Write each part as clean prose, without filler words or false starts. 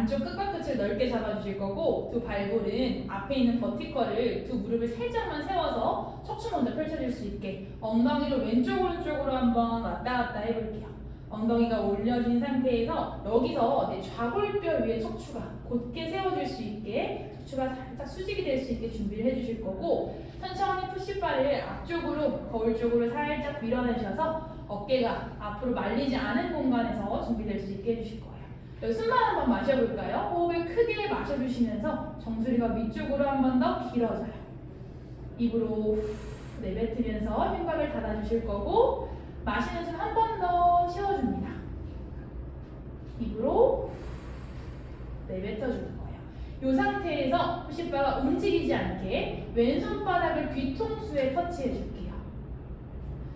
안쪽 끝과 끝을 넓게 잡아주실 거고 두 발볼은 앞에 있는 버티컬을 두 무릎을 살짝만 세워서 척추 먼저 펼쳐질 수 있게 엉덩이로 왼쪽 오른쪽으로 한번 왔다 갔다 해볼게요. 엉덩이가 올려진 상태에서 여기서 내 좌골뼈 위에 척추가 곧게 세워질 수 있게 척추가 살짝 수직이 될 수 있게 준비를 해주실 거고 천천히 푸시바를 앞쪽으로 거울 쪽으로 살짝 밀어내셔서 어깨가 앞으로 말리지 않은 공간에서 준비될 수 있게 해주실 거예요. 여기 숨만 한번 마셔볼까요? 호흡을 크게 마셔주시면서 정수리가 위쪽으로 한 번 더 길어져요. 입으로 내뱉으면서 흉곽을 닫아주실 거고 마시는 숨 한 번 더 쉬어줍니다. 입으로 내뱉어주는 거예요. 이 상태에서 푸시바가 움직이지 않게 왼손바닥을 뒤통수에 터치해줄게요.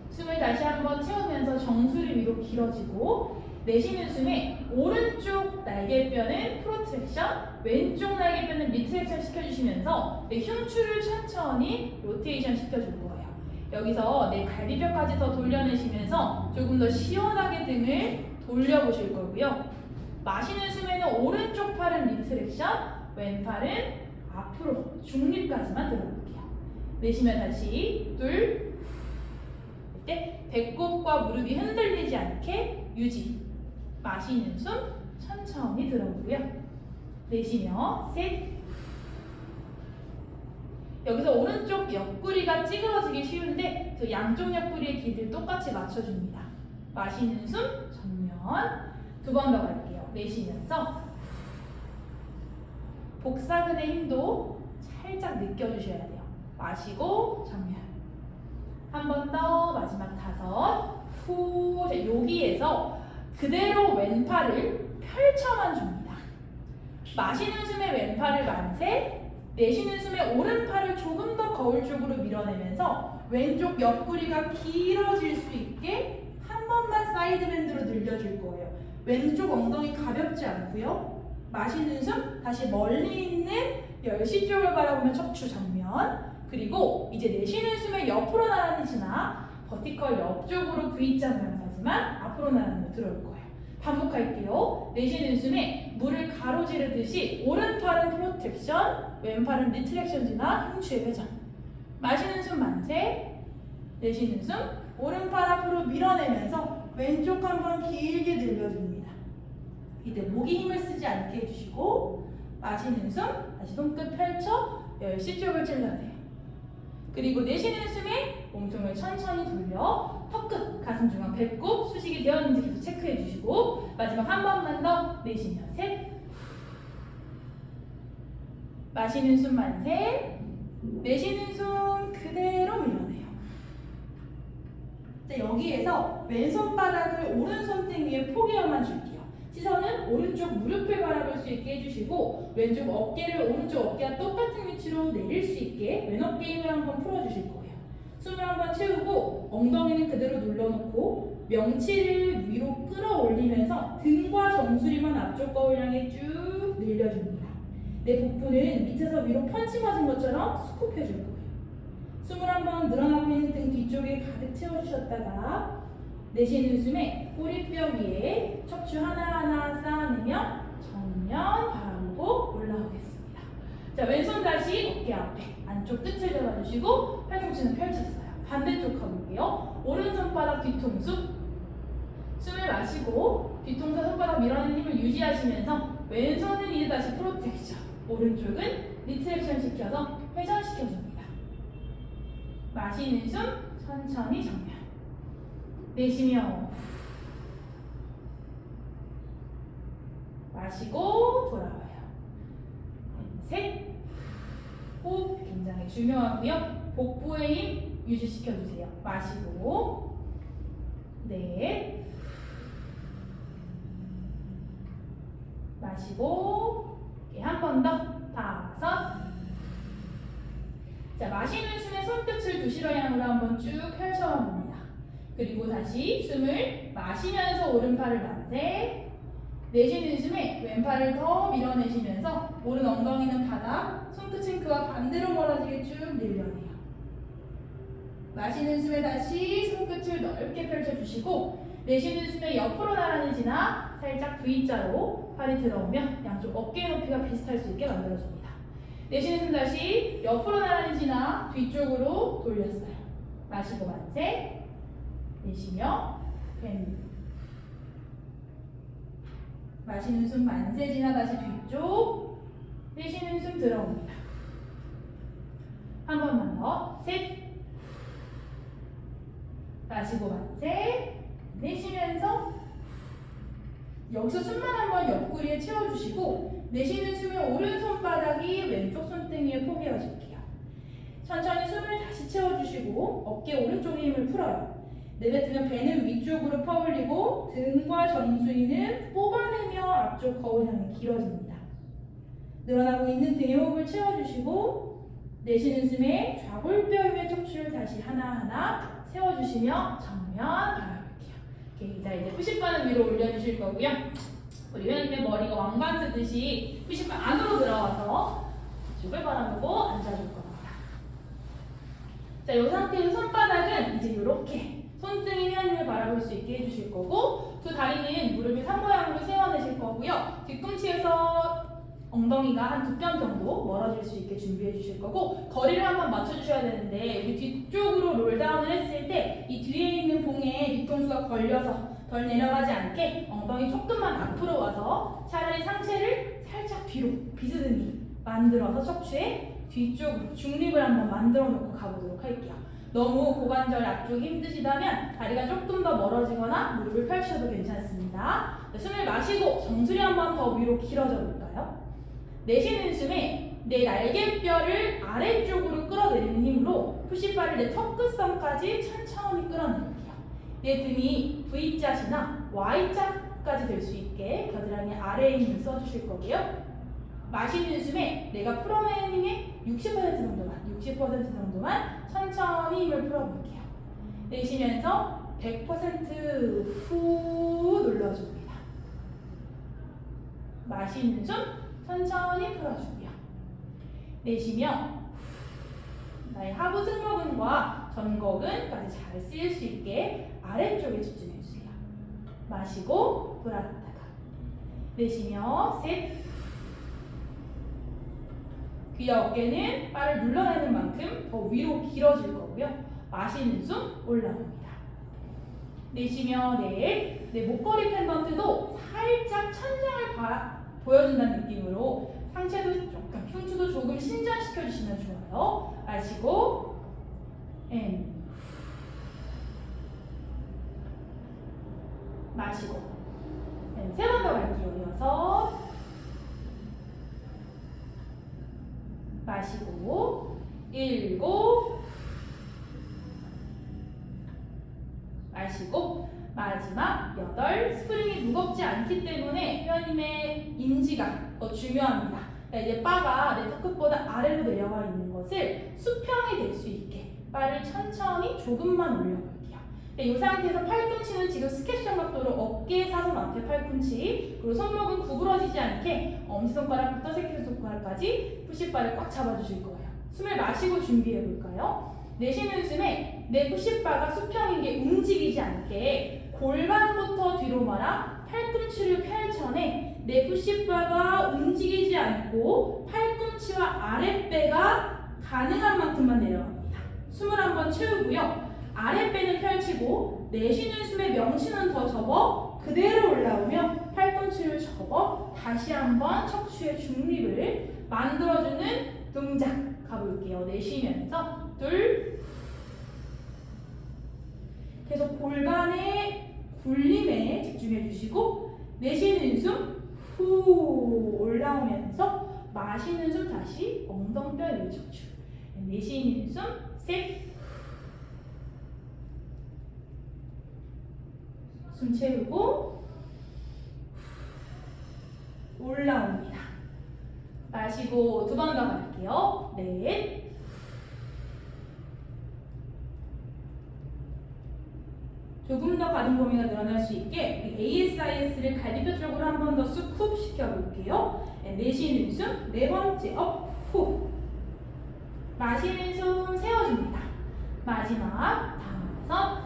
숨을 다시 한번 채우면서 정수리 위로 길어지고 내쉬는 숨에 오른쪽 날개뼈는 프로트랙션, 왼쪽 날개뼈는 리트랙션 시켜주시면서 내 흉추를 천천히 로테이션 시켜줄 거예요. 여기서 내 갈비뼈까지 더 돌려내시면서 조금 더 시원하게 등을 돌려보실 거고요. 마시는 숨에는 오른쪽 팔은 리트랙션, 왼팔은 앞으로 중립까지만 들어볼게요. 내쉬면 다시 둘, 이때 배꼽과 무릎이 흔들리지 않게 유지. 마시는 숨 천천히 들어오고요. 내쉬며 셋. 여기서 오른쪽 옆구리가 찌그러지기 쉬운데 저 양쪽 옆구리의 길이를 똑같이 맞춰줍니다. 마시는 숨 정면. 두 번 더 갈게요. 내쉬면서 복사근의 힘도 살짝 느껴주셔야 돼요. 마시고 정면. 한 번 더 마지막 다섯. 후. 여기에서 그대로 왼팔을 펼쳐만 줍니다. 마시는 숨에 왼팔을 만세, 내쉬는 숨에 오른팔을 조금 더 거울 쪽으로 밀어내면서 왼쪽 옆구리가 길어질 수 있게 한 번만 사이드 밴드로 늘려줄 거예요. 왼쪽 엉덩이 가볍지 않고요. 마시는 숨 다시 멀리 있는 열시 쪽을 바라보며 척추 정면. 그리고 이제 내쉬는 숨에 옆으로 나란히지나 버티컬 옆쪽으로 V자 모양까지만 앞으로 나란히 들어올 거예요. 반복할게요. 내쉬는 숨에 물을 가로지르듯이 오른팔은 프로텍션, 왼팔은 리트랙션 지나 흉추의 회전. 마시는 숨 만세, 내쉬는 숨 오른팔 앞으로 밀어내면서 왼쪽 한번 길게 늘려줍니다. 이때 목에 힘을 쓰지 않게 해주시고 마시는 숨 다시 손끝 펼쳐 열시 쪽을 찔러내요. 그리고 내쉬는 숨에 몸통을 천천히 돌려 턱끝, 가슴 중앙, 배꼽 수직이 되었는지 계속 체크해 주시고 마지막 한 번만 더 내쉬며 셋. 마시는 숨 만세, 내쉬는 숨 그대로 밀어내요. 자, 여기에서 왼손바닥을 오른손등 위에 포개어만 줄게요. 시선은 오른쪽 무릎을 바라볼 수 있게 해주시고 왼쪽 어깨를 오른쪽 어깨와 똑같은 위치로 내릴 수 있게 왼어깨 힘을 한번 풀어주실 거예요. 숨을 한번 채우고 엉덩이는 그대로 눌러놓고 명치를 위로 끌어올리면서 등과 정수리만 앞쪽 거울 향해 쭉 늘려줍니다. 내 복부는 밑에서 위로 펀치 맞은 것처럼 스쿱 해줄 거예요. 숨을 한번 늘어나고 있는 등 뒤쪽에 가득 채워주셨다가 내쉬는 숨에 꼬리뼈 위에 척추 하나하나 쌓아내며 정면 바라보고 올라오겠습니다. 자, 왼손 다시 어깨 앞에 안쪽 끝을 잡아주시고 팔꿈치는 펼쳤어요. 반대쪽 가볼게요. 오른손바닥 뒤통수. 숨을 마시고 뒤통수 손바닥 밀어내는 힘을 유지하시면서 왼손은 이제 다시 프로텍션, 오른쪽은 리트랙션 시켜서 회전시켜줍니다. 마시는 숨 천천히 정면. 내쉬며 마시고 돌아와요. 셋. 호흡 굉장히 중요하고요. 복부의 힘 유지시켜주세요. 마시고 넷. 마시고 한 번 더 다섯. 자, 마시는 숨에 손끝을 두시러 향으로 한번 쭉 펼쳐가 봅니다. 그리고 다시 숨을 마시면서 오른팔을 만세, 내쉬는 숨에 왼팔을 더 밀어내시면서 오른 엉덩이는 바닥, 손끝은 그와 반대로 멀어지게 쭉 늘려내요. 마시는 숨에 다시 손끝을 넓게 펼쳐주시고 내쉬는 숨에 옆으로 나란히 지나 살짝 V자로 팔이 들어오면 양쪽 어깨 높이가 비슷할 수 있게 만들어줍니다. 내쉬는 숨 다시 옆으로 나란히 지나 뒤쪽으로 돌렸어요. 마시고 만세. 내쉬며 펜. 마시는 숨 만세 지나 다시 뒤쪽. 내쉬는 숨 들어옵니다. 한 번만 더. 셋. 마시고 만세. 내쉬면서 여기서 숨만 한번 옆구리에 채워주시고 내쉬는 숨에 오른손바닥이 왼쪽 손등위에 포개어질게요. 천천히 숨을 다시 채워주시고 어깨 오른쪽에 힘을 풀어요. 내뱉으면 배는 위쪽으로 퍼올리고 등과 정수리는 뽑아내며 앞쪽 거울 향해 길어집니다. 늘어나고 있는 등의 호흡을 채워주시고 내쉬는 숨에 좌골뼈 위에 척추를 다시 하나하나 세워주시며 정면 바라볼게요. 오케이, 자 이제 푸시바는 위로 올려주실 거고요. 우리 회원님의 머리가 왕관 쓰듯이 푸시바 안으로 들어와서 이쪽을 바라보고 앉아줄 겁니다. 자, 이 상태에서 손바닥은 이제 이렇게 손등이 회원님을 바라볼 수 있게 해주실 거고 두 다리는 무릎을 삼모양으로 세워내실 거고요. 뒤꿈치에서 엉덩이가 한 2뼘 정도 멀어질 수 있게 준비해 주실 거고 거리를 한번 맞춰주셔야 되는데 우리 뒤쪽으로 롤다운을 했을 때 이 뒤에 있는 봉에 뒤통수가 걸려서 덜 내려가지 않게 엉덩이 조금만 앞으로 와서 차라리 상체를 살짝 뒤로 비스듬히 만들어서 척추의 뒤쪽으로 중립을 한번 만들어 놓고 가보도록 할게요. 너무 고관절 앞쪽이 힘드시다면 다리가 조금 더 멀어지거나 무릎을 펼쳐도 괜찮습니다. 숨을 마시고 정수리 한번 더 위로 길어져 볼까요? 내쉬는 숨에 내 날개뼈를 아래쪽으로 끌어내리는 힘으로 푸시바를 내 턱끝선까지 천천히 끌어내릴게요. 내 등이 V자시나 Y자까지 될 수 있게 겨드랑이 아래에 힘을 써주실 거고요. 마시는 숨에 내가 풀어내는 힘의 60% 정도만 천천히 힘을 풀어볼게요. 내쉬면서 100% 눌러줍니다. 마시는 숨 천천히 풀어주고요. 내쉬며 나의 하부 승모근과 전거근까지 잘 쓰일 수 있게 아래쪽에 집중해주세요. 마시고 돌아갔다가 내쉬며 셋. 귀와 어깨는 발을 눌러내는 만큼 더 위로 길어질 거고요. 마시는 숨 올라옵니다. 내쉬며 넷. 내 목걸이 펜던트도 살짝 천장을 보여준다는 느낌으로 상체도 조금, 흉추도 조금 신전시켜주시면 좋아요. 마시고 앤 마시고 세 번 더 갈게요. 6 마시고 7 마시고 마지막 8. 스프링이 무겁지 않기 때문에 회원님의 인지가 더 중요합니다. 이제 바가 내 턱끝보다 아래로 내려가 있는 것을 수평이 될 수 있게 바를 천천히 조금만 올려볼게요. 이 상태에서 팔꿈치는 지금 스케치형 각도로 어깨 사선 앞에 팔꿈치 그리고 손목은 구부러지지 않게 엄지손가락부터 새끼손가락까지 푸시바를 꽉 잡아주실 거예요. 숨을 마시고 준비해볼까요? 내쉬는 숨에 내 푸시바가 수평인 게 움직이지 않게 골반부터 뒤로 말아 팔꿈치를 펼쳐내 내 푸시바가 움직이지 않고 팔꿈치와 아랫배가 가능한 만큼만 내려갑니다. 숨을 한번 채우고요. 아랫배는 펼치고 내쉬는 숨에 명치는 더 접어 그대로 올라오며 팔꿈치를 접어 다시 한번 척추의 중립을 만들어주는 동작 가볼게요. 내쉬면서 둘. 계속 골반의 굴림에 집중해 주시고 내쉬는 숨 후 올라오면서 마시는 숨 다시 엉덩뼈 위에 척추. 내쉬는 숨 셋. 숨 채우고 올라옵니다. 마시고 2번 더 갈게요. 넷. 조금 더 가동 범위가 늘어날 수 있게 ASIS를 갈비뼈 쪽으로 한 번 더 쑥 훅 시켜볼게요. 내쉬는 숨 4번째 업 후. 마시는 숨 세워줍니다. 마지막 5.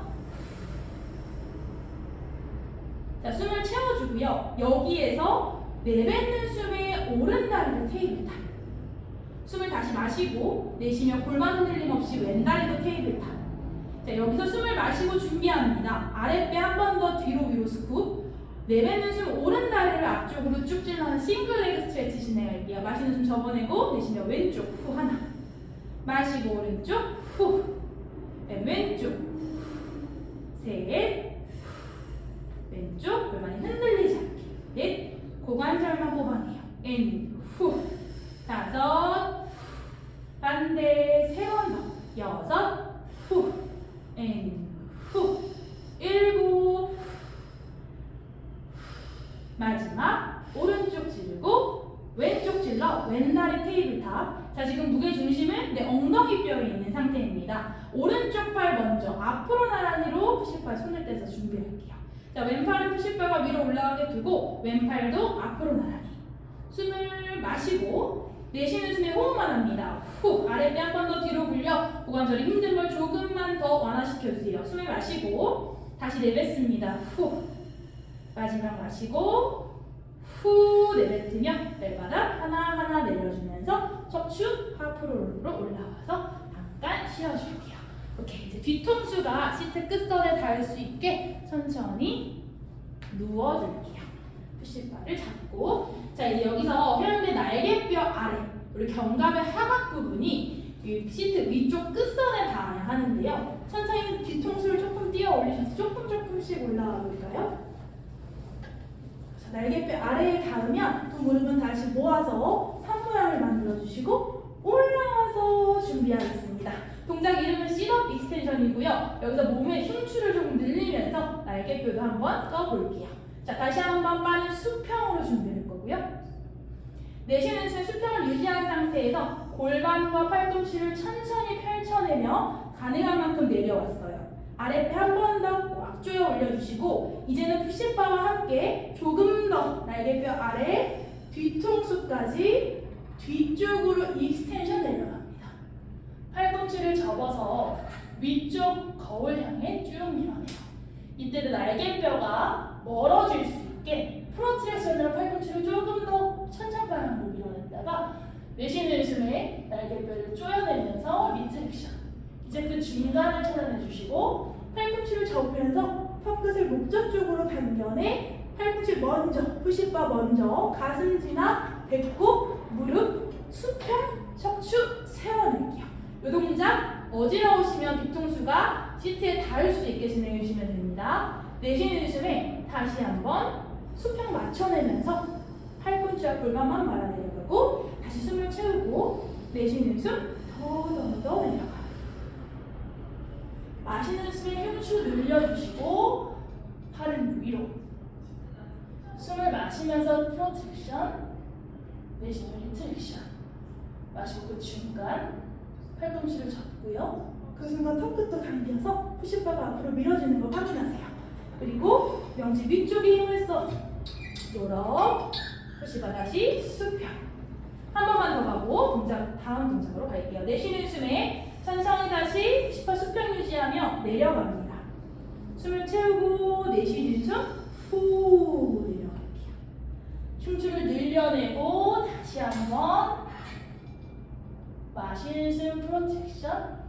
자, 숨을 채워주고요. 여기에서 내뱉는 숨에 오른 다리로 테이블 탑. 숨을 다시 마시고 내쉬며 골반 흔들림 없이 왼 다리로 테이블 탑. 자, 여기서 숨을 마시고 준비합니다. 아랫배 한 번 더 뒤로 위로 스쿱. 내뱉는 숨 오른 다리를 앞쪽으로 쭉 찔러는 싱글 레그 스트레치 진행할게요. 마시는 숨 접어내고 내쉬며 왼쪽 후 하나. 마시고 오른쪽 후. 왼쪽 셋. 왼쪽 골반이 흔들리지 않게. 넷. 고관절만 뽑아내요. 인 후. 다섯. 반대 세 번 더. 여섯. 후. 인 후. 일곱. 마지막 오른쪽 찌르고 왼쪽 찔러 왼다리 테이블 탑. 자, 지금 무게 중심은 내 엉덩이 뼈에 있는 상태입니다. 오른쪽 팔 먼저 앞으로 나란히로 푸시발 손을 떼서 준비할게요. 자, 왼팔은 푸시뼈가 위로 올라가게 두고 왼팔도 앞으로 나란히. 숨을 마시고 내쉬는 숨에 호흡만 합니다. 후. 아랫배 한 번 더 뒤로 굴려 고관절이 힘든 걸 조금만 더 완화시켜주세요. 숨을 마시고 다시 내뱉습니다. 후. 마지막 마시고 후 내뱉으며 발바닥 하나하나 내려주면서 척추 하프로 올라와서 잠깐 쉬어줄게요. 오케이, 이제 뒤통수가 시트 끝선에 닿을 수 있게 천천히 누워줄게요. 푸시바를 잡고. 자, 이제 여기서 해운대 날개뼈 아래 우리 견갑의 하각 부분이 이 시트 위쪽 끝선에 닿아야 하는데요. 천천히 뒤통수를 조금 띄어 올리셔서 조금씩 올라와 볼까요? 날개뼈 아래에 닿으면 두 무릎은 다시 모아서 산 모양을 만들어주시고 올라와서 준비하겠습니다. 동작 이름은 씰업 익스텐션이고요. 여기서 몸의 흉추를 조금 늘리면서 날개뼈도 한번 써볼게요. 자, 다시 한번 빠른 수평으로 준비할 거고요. 내쉬는 숨 수평을 유지한 상태에서 골반과 팔꿈치를 천천히 펼쳐내며 가능한 만큼 내려왔어요. 아랫배 한 번 더 꽉 조여 올려주시고 이제는 푸시바와 함께 조금 더 날개뼈 아래 뒤통수까지 뒤쪽으로 익스텐션 내려갑니다. 팔꿈치를 접어서 위쪽 거울 향해 쭉 밀어내요. 이때도 날개뼈가 멀어질 수 있게 프로트랙션으로 팔꿈치를 조금 더 천장방향으로 밀어냈다가 내쉬는 숨에 날개뼈를 조여내면서 리트랙션. 이제 그 중간을 찾아내주시고 팔꿈치를 접으면서 턱끝을 목젖 쪽으로 당겨내 팔꿈치 먼저, 푸시바 먼저 가슴 지나 배꼽, 무릎, 수평, 척추 세워낼게요. 이 동작 어지러우시면 뒤통수가 시트에 닿을 수 있게 진행해 주시면 됩니다. 내쉬는 숨에 다시 한번 수평 맞춰내면서 팔꿈치와 골반만 말아 내려가고 다시 숨을 채우고 내쉬는 숨 더 내려가요. 마시는 숨에 흉추 늘려주시고 팔은 위로. 숨을 마시면서 프로트랙션, 내쉬면 리트랙션. 마시고 그 중간 팔꿈치를 잡고요. 그 순간 턱끝도 당겨서 푸시바가 앞으로 밀어주는 거 확인하세요. 그리고 명치 위쪽에 힘을 써. 요렇게 푸시바 다시 수평. 한 번만 더 가고 다음 동작으로 갈게요. 내쉬는 숨에 천천히 다시 푸시바 수평 유지하며 내려갑니다. 숨을 채우고 내쉬는 숨 후 내려갈게요. 흉추를 늘려내고 다시 한번 마시는 숨 프로텍션,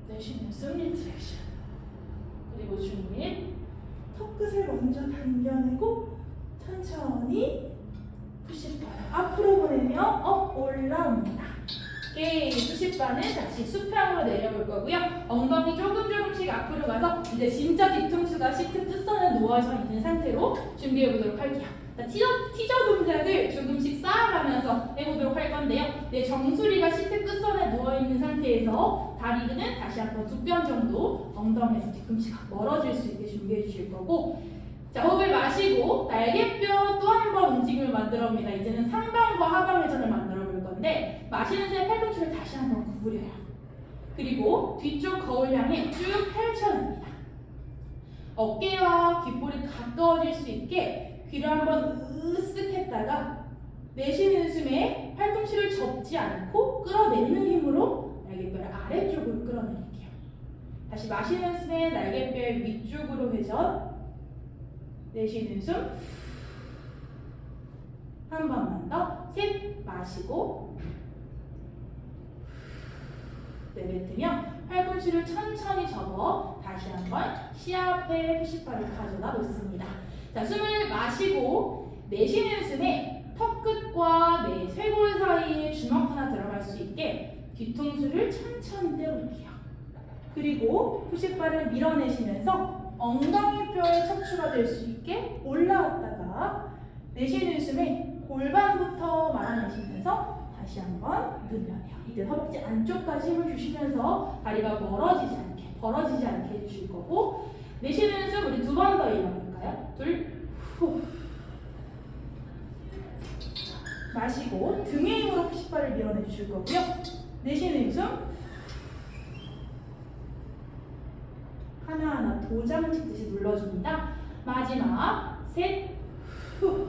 내쉬는 숨 리트랙션. 그리고 중립 턱끝을 먼저 당겨내고 천천히 푸시바를 앞으로 보내며 업 올라옵니다. 오케이, 푸시바는 다시 수평으로 내려올 거고요. 엉덩이 조금씩 앞으로 가서 이제 진짜 뒤통수가 시트 끝선에 누워져 있는 상태로 준비해 보도록 할게요. 자, 티저 동작을 조금씩 쌓아가면서 해보도록 할 건데요. 내 정수리가 시트 끝선에 누워있는 상태에서 다리는 다시 한번 두 뼘 정도 엉덩이에서 뒤꿈치가 멀어질 수 있게 준비해 주실 거고, 자, 호흡을 마시고 날개뼈 또 한 번 움직임을 만들어봅니다. 이제는 상방과 하방 회전을 만들어 볼 건데 마시는 새에 팔꿈치를 다시 한번 구부려요. 그리고 뒤쪽 거울 향해 쭉 펼쳐냅니다. 어깨와 귓볼이 가까워질 수 있게 귀를 한번 으쓱 했다가 내쉬는 숨에 팔꿈치를 접지 않고 끌어내리는 힘으로 날개뼈를 아래쪽으로 끌어내릴게요. 다시 마시는 숨에 날개뼈의 위쪽으로 회전, 내쉬는 숨. 한 번만 더. 셋. 마시고 내뱉으며 팔꿈치를 천천히 접어 다시 한번 시합에 푸시바를 가져다 놓습니다. 자, 숨을 마시고 내쉬는 숨에 턱 끝과 내 쇄골 사이에 주먹 하나 들어갈 수 있게 뒤통수를 천천히 떼어올게요. 그리고 푸시바를 밀어내시면서 엉덩이뼈에 척추가 될 수 있게 올라왔다가 내쉬는 숨에 골반부터 말아내시면서 다시 한번 늘려내요. 이때 허벅지 안쪽까지 힘을 주시면서 다리가 벌어지지 않게 해주실 거고, 내쉬는 숨 우리 두 번 더 일어날까요? 둘, 후. 마시고 등의 힘으로 푸시바를 밀어내 주실 거고요. 내쉬는 숨 하나하나 도장을 찍듯이 눌러줍니다. 마지막 셋, 후.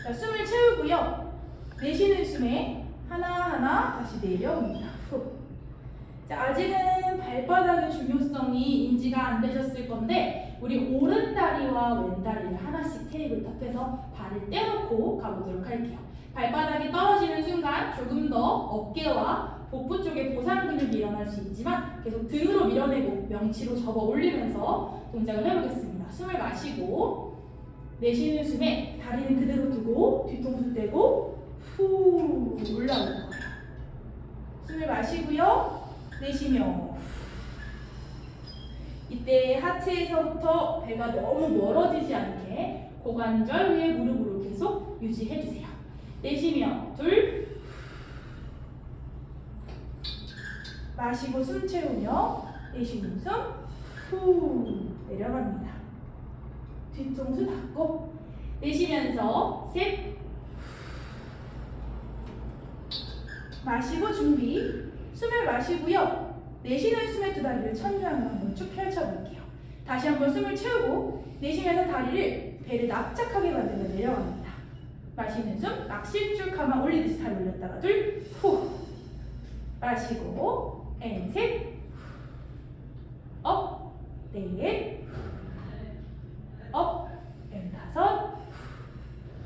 자, 숨을 채우고요. 내쉬는 숨에 하나하나 다시 내려옵니다. 후. 자, 아직은 발바닥의 중요성이 인지가 안 되셨을 건데, 우리 오른 다리와 왼 다리를 하나씩 테이블 탑에서 발을 떼놓고 가보도록 할게요. 발바닥이 떨어지는 순간 조금 더 어깨와 복부 쪽에 보상근육이 일어날 수 있지만 계속 등으로 밀어내고 명치로 접어 올리면서 동작을 해보겠습니다. 숨을 마시고 내쉬는 숨에 다리는 그대로 두고 뒤통수 떼고 후 올라올 거예요. 숨을 마시고요. 내쉬며 이때 하체에서부터 배가 너무 멀어지지 않게 고관절 위에 무릎으로 계속 유지해주세요. 내쉬며 둘, 마시고 숨 채우며 내쉬는 숨 후 내려갑니다. 뒤통수 닫고 내쉬면서 셋, 마시고 준비. 숨을 마시고요. 내쉬는 숨에 두 다리를 천장으로 한번 쭉 펼쳐볼게요. 다시 한번 숨을 채우고 내쉬면서 다리를 배를 납작하게 만들어 내려갑니다. 마시는 숨 낚싯줄 감아 올리듯이 다리 올렸다가 둘, 후. 마시고 앤 셋, 업, 넷, 업, 앤 다섯.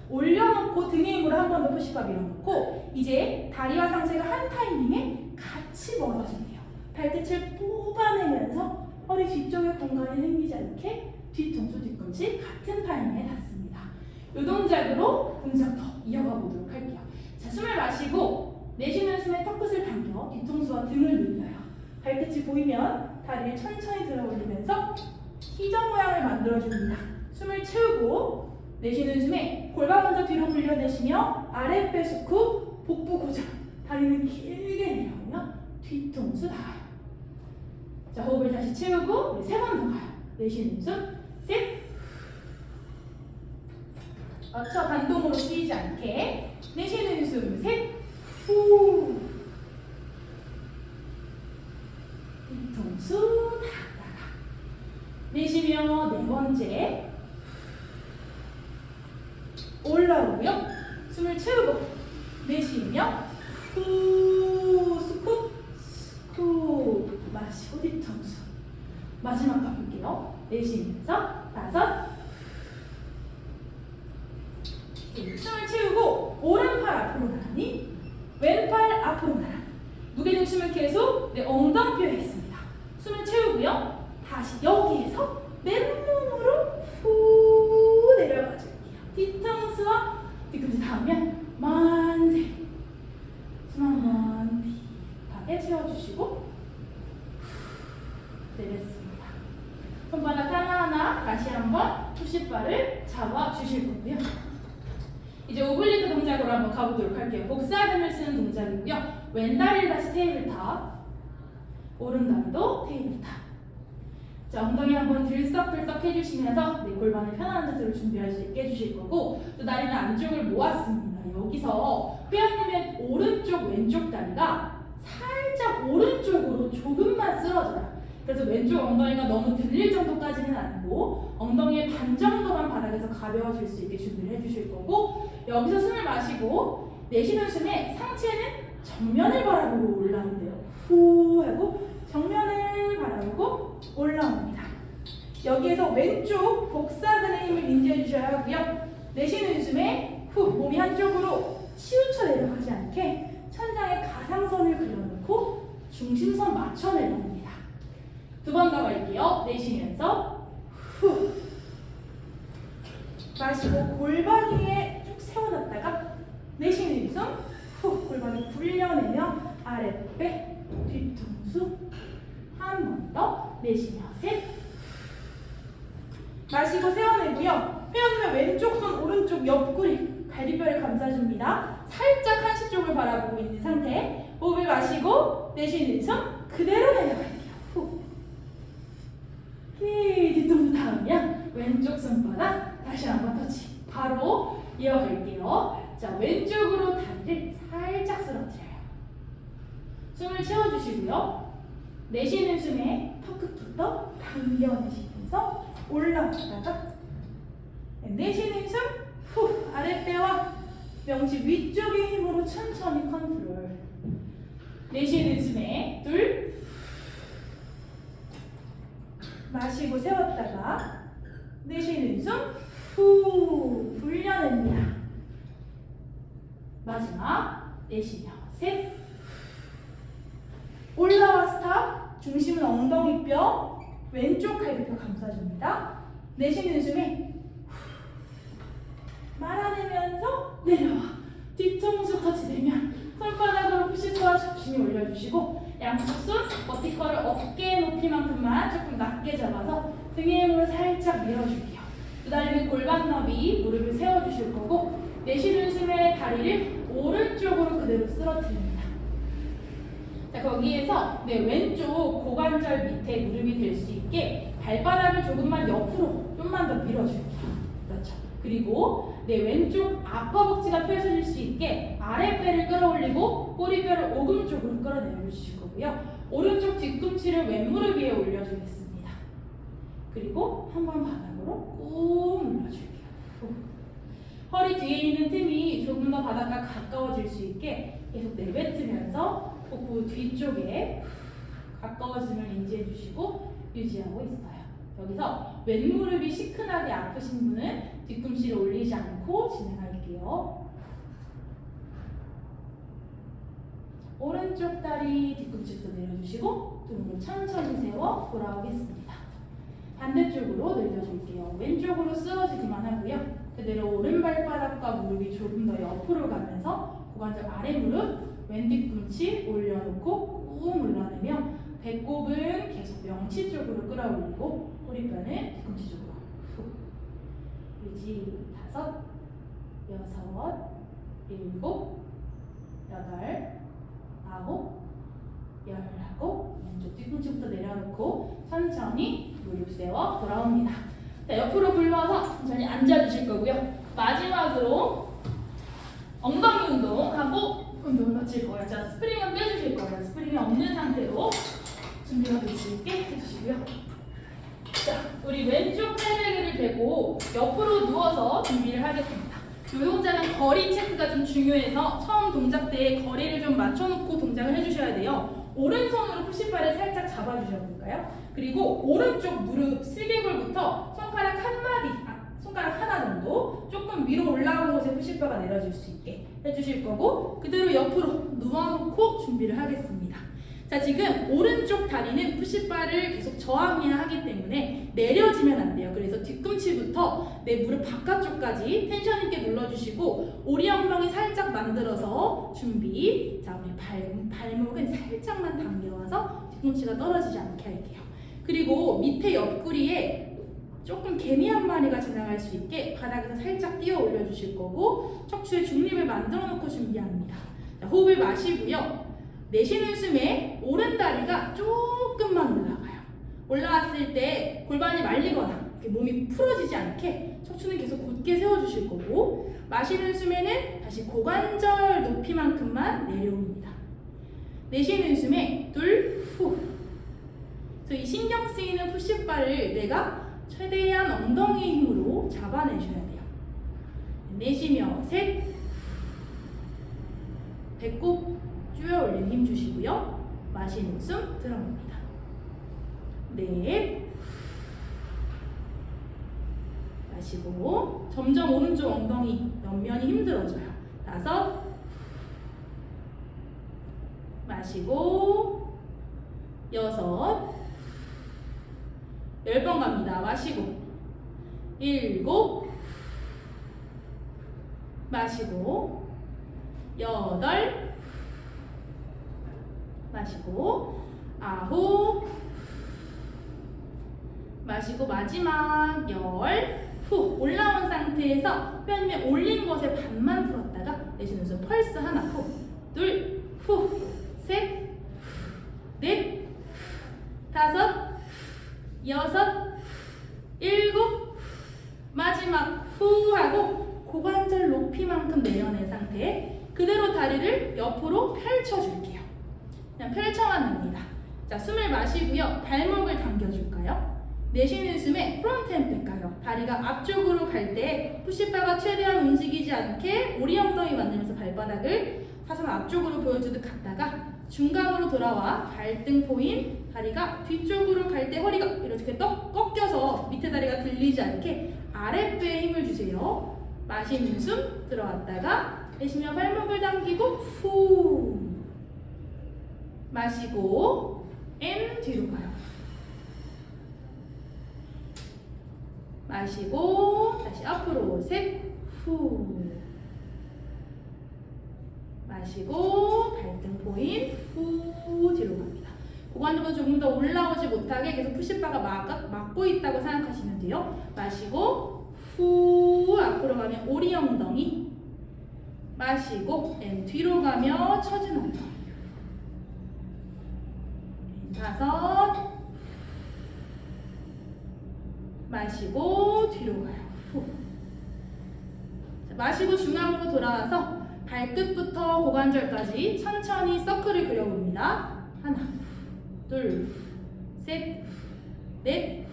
올려놓고 등의 힘으로 한 번 더 푸시업 밀어놓고 이제 다리와 상체가 한 타이밍에 같이 멀어진대요. 발끝을 뽑아내면서 허리 뒤쪽에 공간이 생기지 않게 뒤통수 뒤꿈치 같은 타이밍에 닿습니다. 이 동작으로 동작 더 이어가 보도록 할게요. 자, 숨을 마시고 내쉬는 숨에 턱끝을 당겨 뒤통수와 등을 늘려요. 발끝이 보이면 다리를 천천히 들어 올리면서 희정 모양을 만들어줍니다. 숨을 채우고 내쉬는 숨에 골반 먼저 뒤로 물려내시며 아랫배 숙후 복부 고정. 다리는 길게 내려오며 뒤통수 닿아요. 자, 호흡을 다시 채우고 우리 세 번 더 가요. 내쉬는 숨 셋, 맞춰 반동으로 쓰이지 않게. 내쉬는 숨 셋, 후. 뒤통수 닿다가 내쉬며 네 번째 올라오고요. 숨을 채우고 내쉬며 후 스쿱 후 마시고 뒤통수. 마지막 가볼게요. 내쉬면서 다섯. 숨을 채우고 오른팔 앞으로 나란히 왼팔 앞으로 나란히 무게중심을 계속 내 엉덩이뼈에 있습니다. 숨을 채우고요. 다시 여기에서 맨몸으로 후 내려가 줄게요. 뒤통수와 뒤꿈치 닿으면 만세. 숨 한번 딥하게 채워주시고 내뱉습니다. 손바닥 하나하나 다시 한번 푸시바를 잡아주실 거고요. 이제 오블리크 동작으로 한번 가보도록 할게요. 복사등을 쓰는 동작이고요. 왼다리를 다시 테이블탑, 오른다리도 테이블탑. 자, 엉덩이 한번 들썩들썩 해주시면서 네, 골반을 편안한 자세로 준비할 수 있게 해주실 거고, 또 다리는 안쪽을 모았습니다. 여기서 회원님의 오른쪽 왼쪽 다리가 살짝 오른쪽으로 조금만 쓰러져요. 그래서 왼쪽 엉덩이가 너무 들릴 정도까지는 아니고 엉덩이의 반 정도만 바닥에서 가벼워질 수 있게 준비를 해주실 거고, 여기서 숨을 마시고 내쉬는 숨에 상체는 정면을 바라보고 올라온대요. 후 하고 정면을 바라보고 올라옵니다. 여기에서 왼쪽 복사근의 힘을 인지해 주셔야 하고요. 내쉬는 숨에 후 몸이 한쪽으로 치우쳐 내려가지 않게 천장에 가상선을 그려놓고 중심선 맞춰 내려옵니다. 두 번 더 갈게요. 내쉬면서 후 마시고 골반 위에 쭉 세워놨다가 내쉬는 숨 후 골반을 불려내며 아랫배 뒤통수 한 번 더 내쉬며 셋 마시고 세워내고요. 펴놓으면 왼쪽 손 오른쪽 옆구리 갈비뼈를 감싸줍니다. 살짝 한시 쪽을 바라보고 있는 상태. 호흡을 마시고 내쉬는 숨 그대로 내려갈게요. 후. 뒤통수 닿으면 왼쪽 손바닥 다시 한번 터치. 바로 이어갈게요. 자, 왼쪽으로 다리를 살짝 쓰러뜨려요. 숨을 채워주시고요. 내쉬는 숨에 턱끝부터 당겨내시면서 올라갔다가 내쉬는 숨 후 아랫배와 명치 위쪽의 힘으로 천천히 컨트롤. 내쉬는 숨에 둘 마시고 세웠다가 내쉬는 숨 후 불려냅니다. 마지막 내쉬며 셋 올라와 스탑. 중심은 엉덩이뼈 왼쪽 갈비뼈 감싸줍니다. 내쉬는 숨에 말아내면서 내려와 뒤통수 터치되면 손바닥으로 푸시트와 접심이 올려주시고 양쪽 손 버티컬을 어깨 높이만큼만 조금 낮게 잡아서 등의 힘으로 살짝 밀어줄게요. 그 다음에 골반 너비 무릎을 세워주실 거고 내쉬는 숨에 다리를 오른쪽으로 그대로 쓰러뜨립니다. 자, 거기에서 왼쪽 고관절 밑에 무릎이 될 수 있게 발바닥을 조금만 옆으로 좀만 더 밀어줄게요. 그렇죠. 그리고 왼쪽 아퍼벅지가 펼쳐질 수 있게 아랫배를 끌어올리고 꼬리뼈를 오금쪽으로 끌어내려 주실 거고요. 오른쪽 뒤꿈치를 왼무릎 위에 올려주겠습니다. 그리고 한번 바닥으로 꾹 눌러줄게요. 허리 뒤에 있는 틈이 조금 더 바닥과 가까워질 수 있게 계속 내뱉으면서 복부 뒤쪽에 가까워짐을 인지해 주시고 유지하고 있어요. 여기서 왼무릎이 시큰하게 아프신 분은 뒤꿈치를 올리지 않고 진행할게요. 오른쪽 다리 뒤꿈치부터 내려주시고 등으로 천천히 세워 돌아오겠습니다. 반대쪽으로 늘려줄게요. 왼쪽으로 쓰러지기만 하고요. 그대로 오른발바닥과 무릎이 조금 더 옆으로 가면서 고관절 아래 무릎 왼 뒤꿈치 올려놓고 꾹 눌러내며 배꼽은 계속 명치 쪽으로 끌어올리고 꼬리뼈는 뒤꿈치 쪽으로 후. 유지 5, 6, 7, 8, 9, 10하고 왼쪽 뒤꿈치부터 내려놓고 천천히 무릎 세워 돌아옵니다. 자, 옆으로 굴러서 천천히 앉아주실 거고요. 마지막으로 엉덩이 운동하고 운동을 마칠 거예요. 자, 스프링은 빼주실 거예요. 스프링이 없는 상태로 준비가 될 수 있게 해주시고요. 자, 우리 왼쪽 팔베개를 대고 옆으로 누워서 준비를 하겠습니다. 이 동작은 거리 체크가 좀 중요해서 처음 동작 때 거리를 좀 맞춰놓고 동작을 해주셔야 돼요. 오른손으로 푸시바를 살짝 잡아주셔볼까요? 그리고 오른쪽 무릎 슬개골부터 손가락 한 마디, 손가락 하나 정도 조금 위로 올라온 곳에 푸시바가 내려질 수 있게 해주실 거고 그대로 옆으로 누워놓고 준비를 하겠습니다. 자, 지금 오른쪽 다리는 푸시바를 계속 저항해야 하기 때문에 내려지면 안 돼요. 그래서 뒤꿈치부터 내 무릎 바깥쪽까지 텐션 있게 눌러주시고 오리 엉덩이 살짝 만들어서 준비. 자, 우리 발목은 살짝만 당겨와서 뒤꿈치가 떨어지지 않게 할게요. 그리고 밑에 옆구리에 조금 개미 한 마리가 지나갈 수 있게 바닥에서 살짝 뛰어 올려주실 거고 척추의 중립을 만들어 놓고 준비합니다. 자, 호흡을 마시고요. 내쉬는 숨에 오른 다리가 조금만 올라가요. 올라왔을 때 골반이 말리거나 이렇게 몸이 풀어지지 않게 척추는 계속 곧게 세워주실 거고 마시는 숨에는 다시 고관절 높이만큼만 내려옵니다. 내쉬는 숨에 둘, 후. 그래서 이 신경 쓰이는 푸시바를 내가 최대한 엉덩이 힘으로 잡아내셔야 돼요. 내쉬며 셋, 배꼽 쭈여 올리는 힘 주시고요. 마시는 숨 들어옵니다. 넷, 마시고 점점 오른쪽 엉덩이 옆면이 힘들어져요. 5 마시고 6 10번 갑니다. 마시고 7 마시고 8 마시고 9 마시고 마지막 10 후 올라온 상태에서 뼈에 올린 것에 반만 풀었다가 내쉬는 숨 펄스 하나 후 둘 후 셋 넷 다섯 여섯 일곱 마지막 후 하고 고관절 높이만큼 내려낸 상태 그대로 다리를 옆으로 펼쳐줄게요. 그냥 펼쳐만 냅니다. 자, 숨을 마시고요. 발목을 당겨줄까요? 내쉬는 숨에 프론트 앤백 가요. 다리가 앞쪽으로 갈 때 푸시바가 최대한 움직이지 않게 오리 엉덩이 만들면서 발바닥을 사선 앞쪽으로 보여주듯 갔다가 중간으로 돌아와 발등 포인 다리가 뒤쪽으로 갈 때 허리가 이렇게 꺾여서 밑에 다리가 들리지 않게 아랫배에 힘을 주세요. 마시는 숨 들어왔다가 내쉬며 발목을 당기고 후 마시고 앤 뒤로 가요. 마시고 다시 앞으로 셋 후 마시고 발등 포인 후 뒤로 갑니다. 고관절은 조금 더 올라오지 못하게 계속 푸시바가 막고 있다고 생각하시면 돼요. 마시고 후 앞으로 가면 오리 엉덩이 마시고 앤 뒤로 가며 처진 엉덩이 5 마시고 뒤로 가요. 후. 자, 마시고 중앙으로 돌아와서 발끝부터 고관절까지 천천히 서클을 그려봅니다. 하나, 둘, 셋, 넷,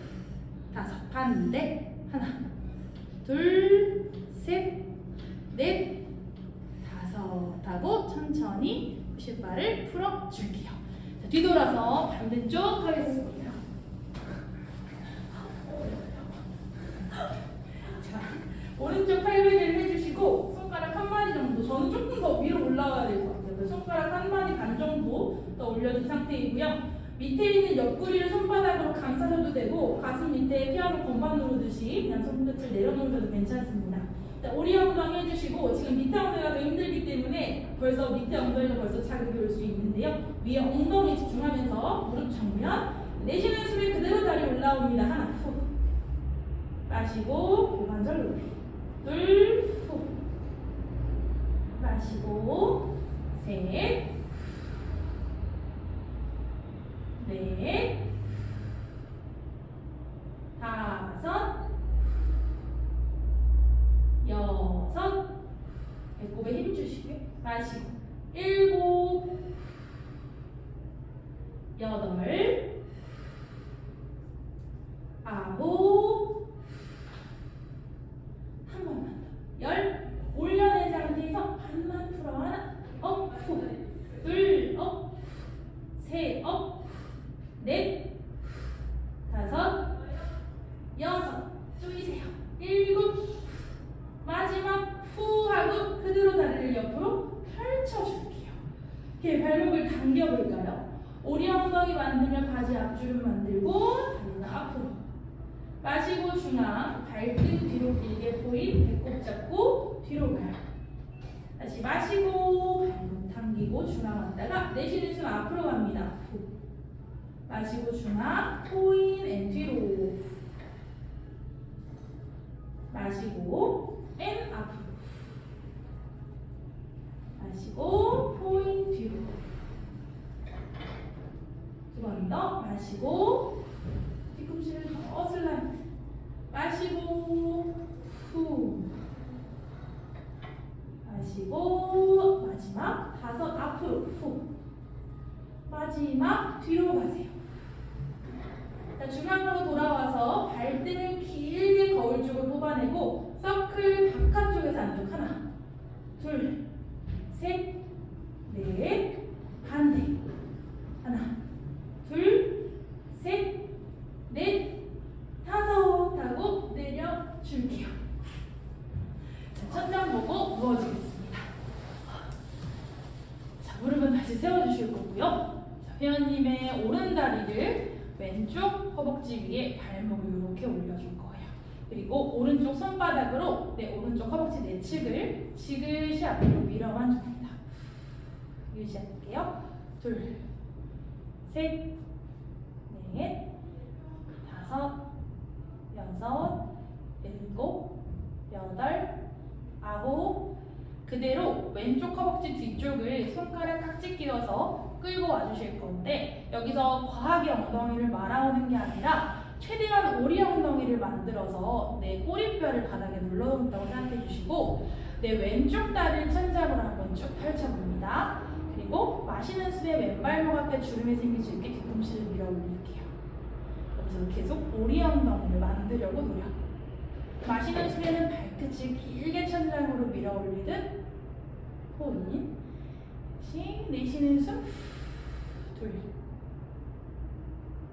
다섯. 반대. 하나, 둘, 셋, 넷, 다섯 하고 천천히 푸시바를 풀어줄게요. 자, 뒤돌아서 반대쪽 하겠습니다. 자, 오른쪽 팔베개를 해주시고 손가락 한 마디 정도, 저는 조금 더 위로 올라와야 될 것 같아요. 손가락 한 마디 반 정도 더 올려준 상태이고요. 밑에 있는 옆구리를 손바닥으로 감싸셔도 되고 가슴 밑에 피아노 건반 누르듯이 그냥 손끝을 내려놓으셔도 괜찮습니다. 자, 오리 엉덩이 해주시고 지금 밑에 엉덩이가 더 힘들기 때문에 벌써 밑에 엉덩이가 벌써 자극이 올 수 있는데요. 위에 엉덩이 집중하면서 무릎 정면 내쉬는 숨에 그대로 다리 올라옵니다. 하나 후 마시고 고관절 높이 둘 후 마시고 셋 넷 다섯 여섯 배꼽에 힘 주시고요. 마시고 일곱 여덟 아홉 한 번만 더 열 올려낸 상태에서 반만 풀어 하나 업 후 둘 업 셋 업 넷 다섯 여섯 조이세요 일곱 마지막 후 하고 그대로 다리를 옆으로 펼쳐줄게요. 이렇게 발목을 당겨볼까요? 오리 엉덩이 만들면 바지 앞줄을 만들고 다리는 앞으로 마시고 중앙 발등 뒤로 길게 포인 배꼽 잡고 뒤로 가요. 다시 마시고 발목 당기고 중앙 왔다가 내쉬는 숨 앞으로 갑니다. 후. 마시고 중앙 포인 앤 뒤로 마시고 앤 앞으로 마시고 포인 뒤로 두 번 더 마시고 뒤꿈치를 더 슬라이드 마시고 후 마시고 마지막 다섯 앞으로 후 마지막 뒤로 가세요. 자, 중앙으로 돌아와서 발등을 길게 거울 쪽으로 뽑아내고 서클 바깥쪽에서 안쪽 하나 둘 셋 넷 반대 하나 둘 셋 넷 다섯 하고 내려줄게요. 부모님의 오른다리를 왼쪽 허벅지 위에 발목을 이렇게 올려줄 거예요. 그리고 오른쪽 손바닥으로 내 오른쪽 허벅지 내측을 지그시 앞으로 밀어만 줍니다. 유지할게요. 둘, 셋, 넷, 다섯, 여섯, 일곱, 여덟, 아홉. 그대로 왼쪽 허벅지 뒤쪽을 손가락 깍지 끼워서 끌고 와주실 건데, 여기서 과하게 엉덩이를 말아오는 게 아니라 최대한 오리 엉덩이를 만들어서 내 꼬리뼈를 바닥에 눌러놓는다고 생각해 주시고, 내 왼쪽 다리를 천장으로 한번 쭉 펼쳐봅니다. 그리고 마시는 숨에 왼발목 앞에 주름이 생길 수 있게 뒤꿈치를 밀어 올릴게요. 여기서 계속 오리 엉덩이를 만들려고 노력. 마시는 숨에는 발끝을 길게 천장으로 밀어 올리듯 호인. 내쉬는 숨. 둘.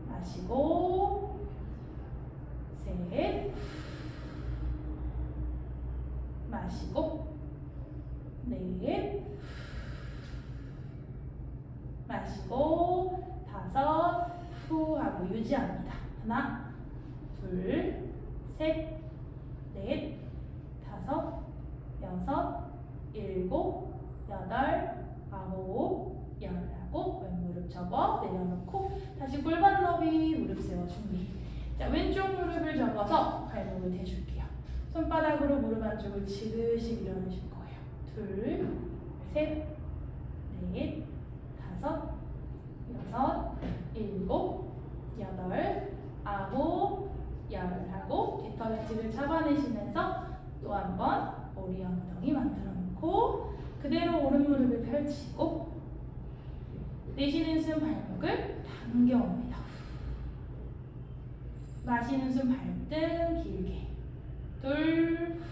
마시고. 셋. 마시고. 넷. 마시고. 다섯. 후 하고 유지합니다. 하나, 둘, 셋, 넷, 다섯, 여섯, 일곱, 여덟, 아홉, 열 하고 왼무릎 접어 내려놓고 다시 골반 너비 무릎 세워 준비. 자, 왼쪽 무릎을 접어서 발목을 대줄게요. 손바닥으로 무릎 안쪽을 지그시 밀어내실 거예요. 둘, 셋, 넷, 다섯, 여섯, 일곱, 여덟, 아홉, 열 하고 뒤터치를 잡아내시면서 또 한 번 오리 엉덩이 만들어 놓고 그대로 오른 무릎을 펼치고 내쉬는 숨 발목을 당겨옵니다. 마시는 숨 발등 길게. 둘.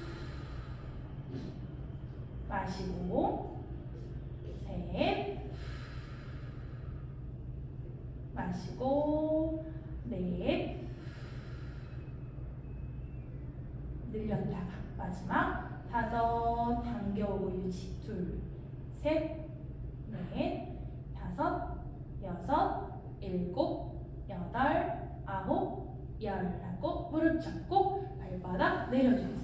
마시고. 셋. 마시고. 넷. 늘렸다가 마지막 다섯. 당겨오고 유지. 둘, 셋, 넷, 다섯, 여섯, 일곱, 여덟, 아홉, 열 하고 무릎 잡고 발바닥 내려주세요.